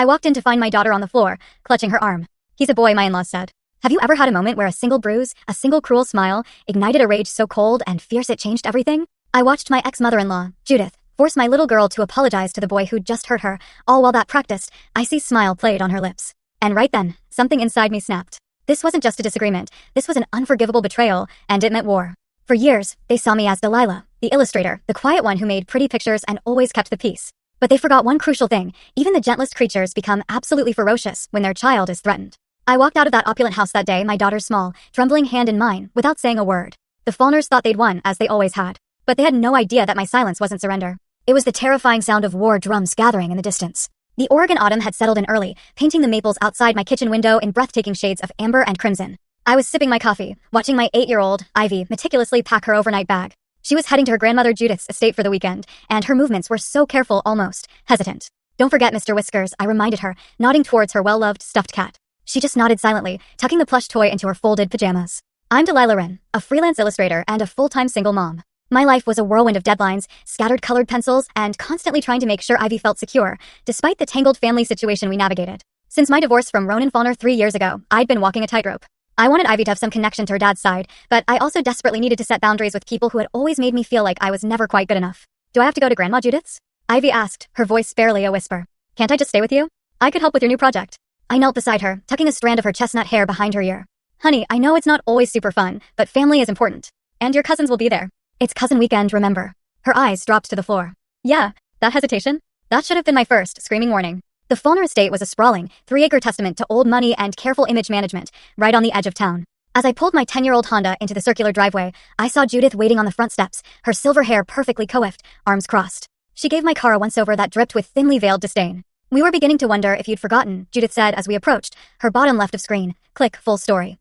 I walked in to find my daughter on the floor, clutching her arm. He's a boy, my in-laws said. Have you ever had a moment where a single bruise, a single cruel smile, ignited a rage so cold and fierce it changed everything? I watched my ex-mother-in-law, Judith, force my little girl to apologize to the boy who'd just hurt her, all while that practiced, icy smile played on her lips. And right then, something inside me snapped. This wasn't just a disagreement, this was an unforgivable betrayal, and it meant war. For years, they saw me as Delilah, the illustrator, the quiet one who made pretty pictures and always kept the peace. But they forgot one crucial thing: even the gentlest creatures become absolutely ferocious when their child is threatened. I walked out of that opulent house that day, my daughter's small, trembling hand in mine, without saying a word. The Fallners thought they'd won, as they always had. But they had no idea that my silence wasn't surrender. It was the terrifying sound of war drums gathering in the distance. The Oregon autumn had settled in early, painting the maples outside my kitchen window in breathtaking shades of amber and crimson. I was sipping my coffee, watching my 8-year-old, Ivy, meticulously pack her overnight bag. She was heading to her grandmother Judith's estate for the weekend, and her movements were so careful, almost hesitant. Don't forget Mr. Whiskers, I reminded her, nodding towards her well-loved stuffed cat. She just nodded silently, tucking the plush toy into her folded pajamas. I'm Delilah Wren, a freelance illustrator and a full-time single mom. My life was a whirlwind of deadlines, scattered colored pencils, and constantly trying to make sure Ivy felt secure, despite the tangled family situation we navigated. Since my divorce from Ronan Fallner 3 years ago, I'd been walking a tightrope. I wanted Ivy to have some connection to her dad's side, but I also desperately needed to set boundaries with people who had always made me feel like I was never quite good enough. Do I have to go to Grandma Judith's? Ivy asked, her voice barely a whisper. Can't I just stay with you? I could help with your new project. I knelt beside her, tucking a strand of her chestnut hair behind her ear. Honey, I know it's not always super fun, but family is important. And your cousins will be there. It's cousin weekend, remember? Her eyes dropped to the floor. Yeah, that hesitation? That should have been my first screaming warning. The Fallner estate was a sprawling, 3-acre testament to old money and careful image management, right on the edge of town. As I pulled my 10-year-old Honda into the circular driveway, I saw Judith waiting on the front steps, her silver hair perfectly coiffed, arms crossed. She gave my car a once-over that dripped with thinly veiled disdain. We were beginning to wonder if you'd forgotten, Judith said as we approached, her bottom left of screen, click full story.